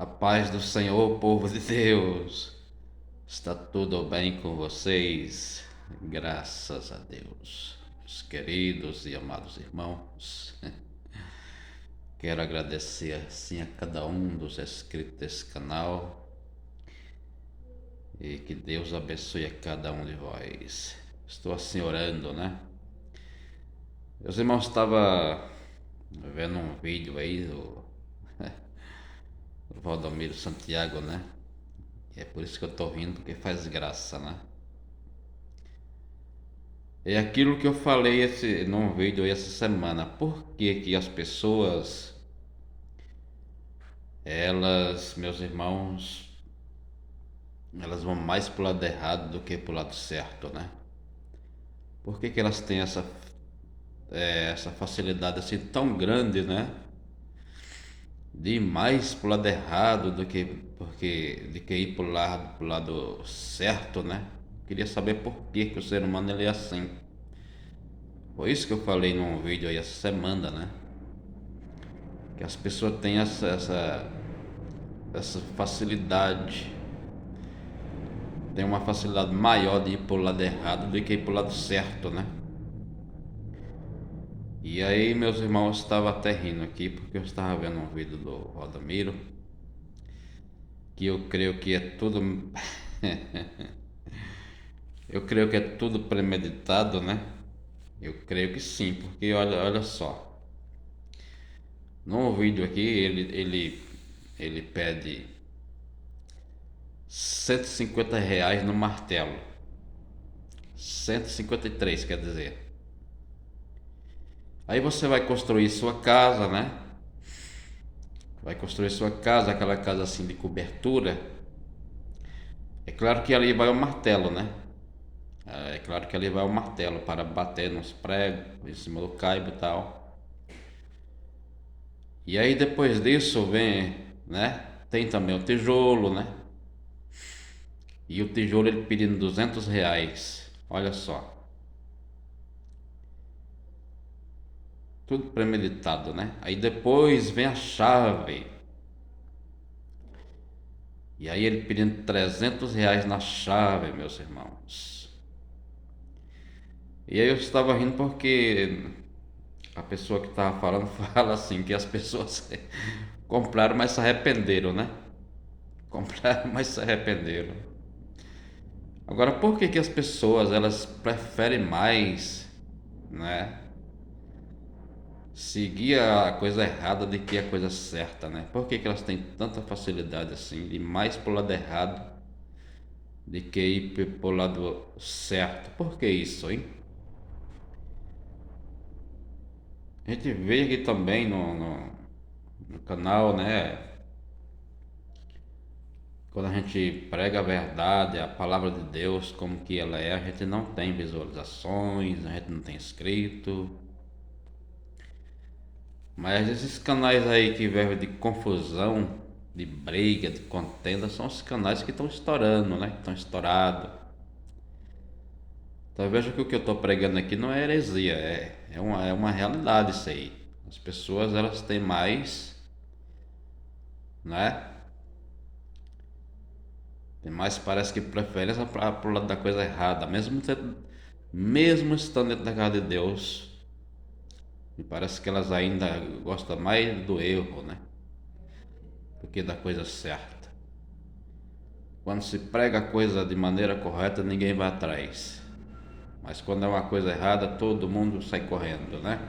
A paz do Senhor, povo de Deus. Está tudo bem com vocês? Graças a Deus. Meus queridos e amados irmãos, quero agradecer assim a cada um dos inscritos desse canal e que Deus abençoe a cada um de vós. Estou assim orando, né? Meus irmãos, estava vendo um vídeo aí do Valdomiro Santiago, né? E é por isso que eu tô rindo, porque faz graça, né? É aquilo que eu falei num vídeo aí essa semana. Por que que as pessoas, elas, meus irmãos, elas vão mais pro lado errado do que pro lado certo, né? Por que que elas têm essa facilidade assim tão grande, né? De ir mais pro lado errado de que ir pro lado certo, né? Queria saber por que que o ser humano ele é assim. Foi isso que eu falei num vídeo aí essa semana, né? Que as pessoas têm essa facilidade, tem uma facilidade maior de ir pro lado errado do que ir pro lado certo, né? E aí meus irmãos estavam até rindo aqui porque eu estava vendo um vídeo do Rodomiro, que eu creio que é tudo eu creio que é tudo premeditado, né? Eu creio que sim, porque olha só, no vídeo aqui ele pede R$ 150 no martelo. 153, quer dizer. Aí você vai construir sua casa, né? Vai construir sua casa, aquela casa assim de cobertura. É claro que ali vai o martelo, né? É claro que ali vai o martelo para bater nos pregos, em cima do caibo e tal. E aí depois disso vem, né? Tem também o tijolo, né? E o tijolo ele pedindo R$ 200. Olha só. Tudo premeditado, né? Aí depois vem a chave. E aí ele pedindo R$ 300 na chave, meus irmãos. E aí eu estava rindo porque a pessoa que estava falando fala assim que as pessoas compraram, mas se arrependeram, né? Compraram, mas se arrependeram. Agora, por que que as pessoas elas preferem mais, né? Seguir a coisa errada do que a coisa certa, né? Por que que elas têm tanta facilidade assim de ir mais pro lado errado de que ir pro lado certo? Por que isso, hein? A gente vê aqui também no canal, né? Quando a gente prega a verdade, a palavra de Deus, como que ela é, a gente não tem visualizações, a gente não tem inscrito. Mas esses canais aí que vivem de confusão, de briga, de contenda, são os canais que estão estourando, né? Que estão estourados. Então veja que o que eu estou pregando aqui não é heresia, é uma realidade isso aí. As pessoas elas têm mais, né? Tem mais, parece que preferência para o lado da coisa errada, mesmo estando dentro da casa de Deus. E parece que elas ainda gostam mais do erro, né? Do que da coisa certa. Quando se prega a coisa de maneira correta, ninguém vai atrás. Mas quando é uma coisa errada, todo mundo sai correndo, né?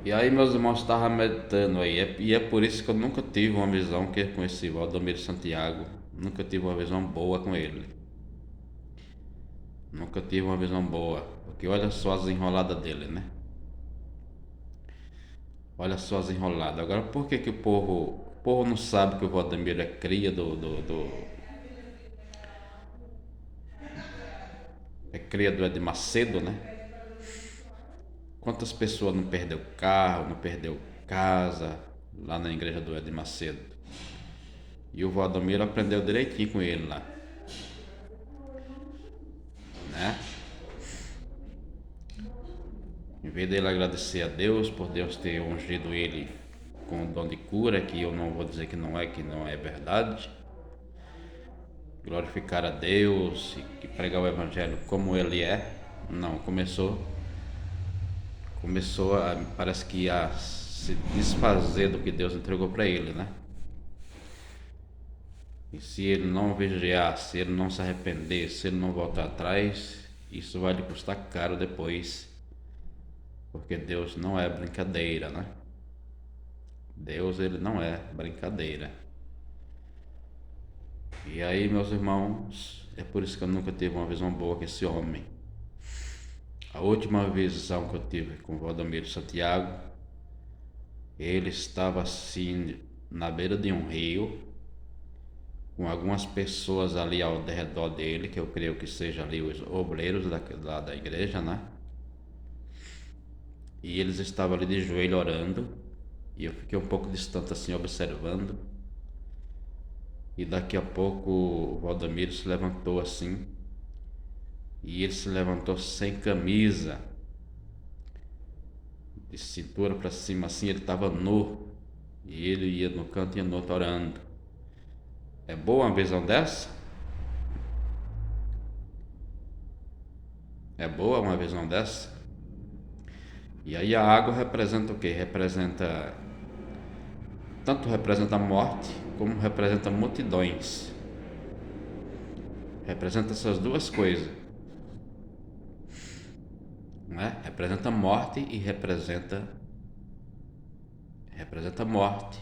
E aí meus irmãos estavam meditando aí, e é por isso que eu nunca tive uma visão que com esse Valdomiro Santiago, nunca tive uma visão boa com ele. Nunca tive uma visão boa, porque olha só as enroladas dele, né? Olha só as enroladas. Agora por que que o povo não sabe que o Valdomiro é cria é cria do Ed Macedo, né? Quantas pessoas não perdeu carro, não perdeu casa lá na igreja do Ed Macedo? E o Valdomiro aprendeu direitinho com ele lá, né? Em vez dele agradecer a Deus por Deus ter ungido ele com o dom de cura, que eu não vou dizer que não é verdade. Glorificar a Deus e pregar o evangelho como ele é. Não, parece que a se desfazer do que Deus entregou para ele, né? E se ele não vigiar, se ele não se arrepender, se ele não voltar atrás, isso vai lhe custar caro depois, porque Deus não é brincadeira, né? Deus, ele não é brincadeira. E aí, meus irmãos, é por isso que eu nunca tive uma visão boa com esse homem. A última visão que eu tive com o Valdomiro Santiago, ele estava assim na beira de um rio, com algumas pessoas ali ao redor dele, que eu creio que sejam ali os obreiros da igreja, né? E eles estavam ali de joelho orando, e eu fiquei um pouco distante assim observando. E daqui a pouco o Valdomiro se levantou assim, e ele se levantou sem camisa, de cintura para cima assim, ele estava nu, e ele ia no canto e ia no outro orando. É boa uma visão dessa? É boa uma visão dessa? E aí a água representa o quê? Tanto representa a morte, como representa multidões. Representa essas duas coisas, né? Representa morte e representa morte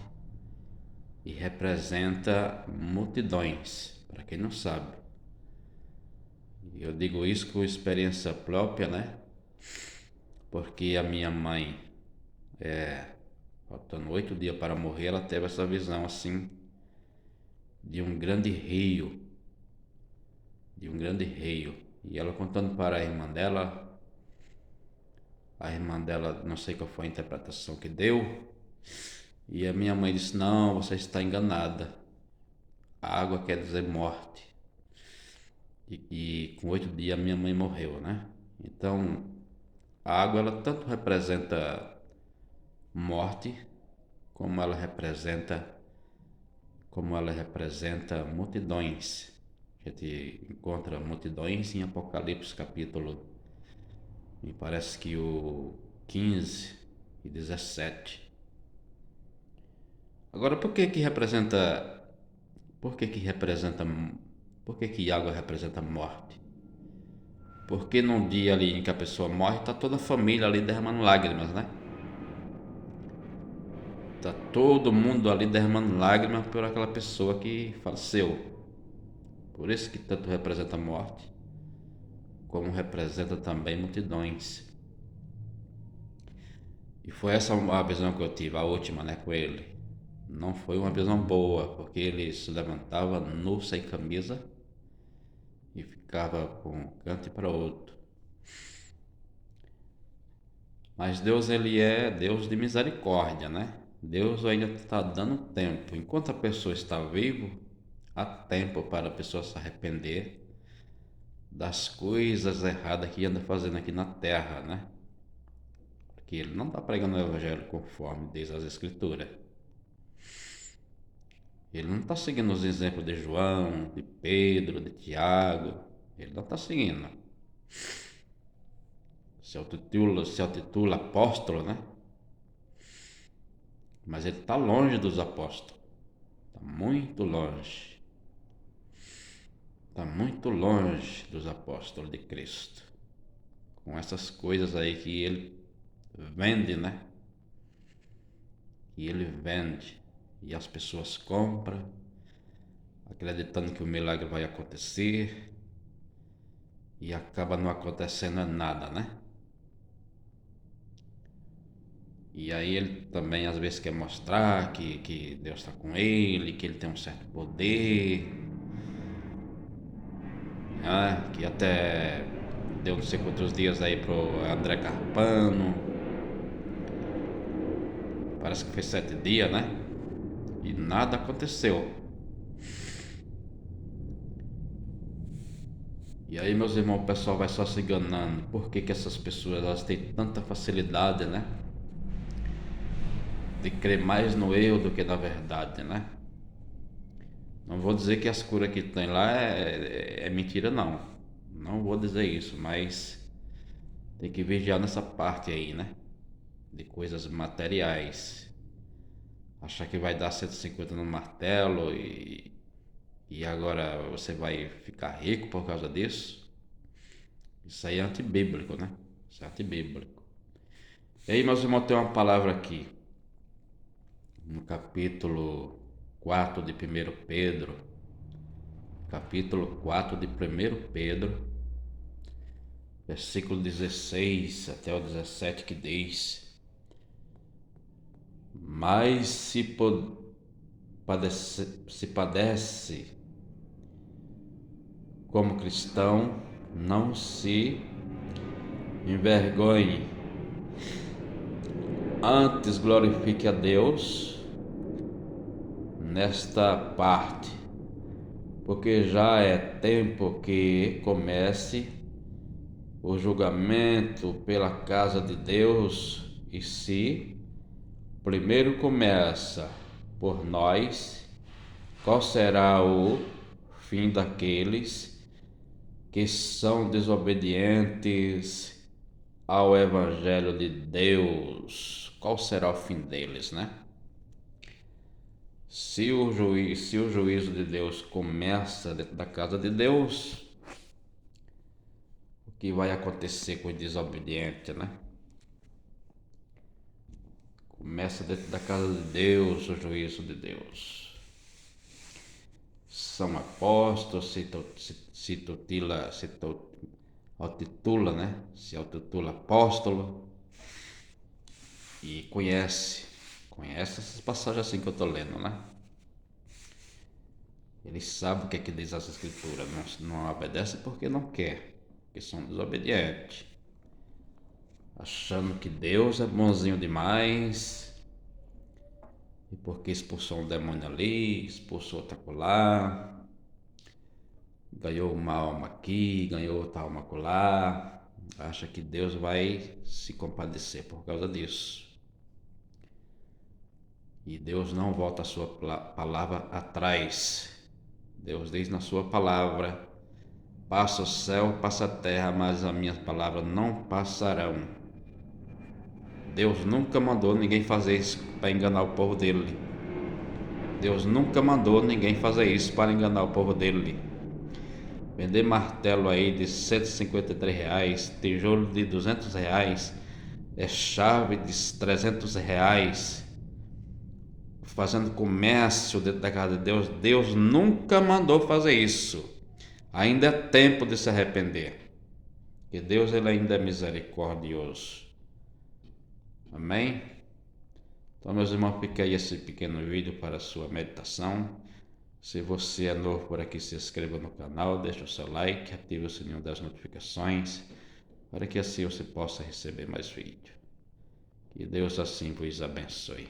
e representa multidões, para quem não sabe. Eu digo isso com experiência própria, né? Porque a minha mãe, faltando 8 dias para morrer, ela teve essa visão assim de um grande rio, e ela contando para a irmã dela, não sei qual foi a interpretação que deu, e a minha mãe disse: não, você está enganada, a água quer dizer morte. E com 8 dias a minha mãe morreu, né? Então a água, ela tanto representa morte, como ela representa multidões. A gente encontra multidões em Apocalipse capítulo, me parece que o 15 e 17. Agora, por que que água representa morte? Porque num dia ali em que a pessoa morre, está toda a família ali derramando lágrimas, né? Está todo mundo ali derramando lágrimas por aquela pessoa que faleceu. Por isso que tanto representa a morte, como representa também multidões. E foi essa a visão que eu tive, a última, né, com ele. Não foi uma visão boa, porque ele se levantava nu, sem camisa, e ficava para um canto e para outro. Mas Deus, ele é Deus de misericórdia, né? Deus ainda está dando tempo. Enquanto a pessoa está viva, há tempo para a pessoa se arrepender das coisas erradas que anda fazendo aqui na terra, né? Porque ele não está pregando o evangelho conforme diz as escrituras. Ele não está seguindo os exemplos de João, de Pedro, de Tiago. Ele não está seguindo. Se autotitula apóstolo, né? Mas ele está longe dos apóstolos. Está muito longe. Está muito longe dos apóstolos de Cristo. Com essas coisas aí que ele vende, né? Que ele vende. E as pessoas compram, acreditando que o milagre vai acontecer. E acaba não acontecendo nada, né? E aí ele também às vezes quer mostrar que Deus está com ele, que ele tem um certo poder, né? Que até deu não sei quantos dias aí pro André Carpano, parece que foi 7 dias, né? E nada aconteceu. E aí, meus irmãos, o pessoal vai só se enganando. Por que que essas pessoas, elas têm tanta facilidade, né, de crer mais no erro do que na verdade, né? Não vou dizer que as curas que tem lá é mentira, não. Não vou dizer isso, mas tem que vigiar nessa parte aí, né? De coisas materiais. Achar que vai dar 150 no martelo e agora você vai ficar rico por causa disso. Isso aí é antibíblico, né? Isso é antibíblico. E aí, meus irmãos, tem uma palavra aqui, no capítulo 4 de 1 Pedro, capítulo 4 de 1 Pedro, versículo 16 até o 17, que diz: Mas se padece como cristão, não se envergonhe, antes glorifique a Deus nesta parte, porque já é tempo que comece o julgamento pela casa de Deus, e se primeiro começa por nós, qual será o fim daqueles que são desobedientes ao Evangelho de Deus? Qual será o fim deles, né? Se o juízo de Deus começa dentro da casa de Deus, o que vai acontecer com o desobediente, né? Começa dentro da casa de Deus, o juízo de Deus. São apóstolos, se autotitula apóstolo e conhece essas passagens assim que eu estou lendo, né? Ele sabe o que é que diz as escrituras, não obedece porque não quer, porque são desobedientes, achando que Deus é bonzinho demais, e porque expulsou um demônio ali, expulsou outro acolá, ganhou uma alma aqui, ganhou outra alma acolá, acha que Deus vai se compadecer por causa disso. E Deus não volta a sua palavra atrás. Deus diz na sua palavra: passa o céu, passa a terra, mas as minhas palavras não passarão. Deus nunca mandou ninguém fazer isso para enganar o povo dele. Deus nunca mandou ninguém fazer isso para enganar o povo dele. Vender martelo aí de R$153, tijolo de R$200, chave de R$300, fazendo comércio dentro da casa de Deus. Deus nunca mandou fazer isso. Ainda é tempo de se arrepender, que Deus ele ainda é misericordioso. Amém? Então, meus irmãos, fica aí esse pequeno vídeo para a sua meditação. Se você é novo por aqui, se inscreva no canal, deixe o seu like, ative o sininho das notificações, para que assim você possa receber mais vídeos. Que Deus assim vos abençoe.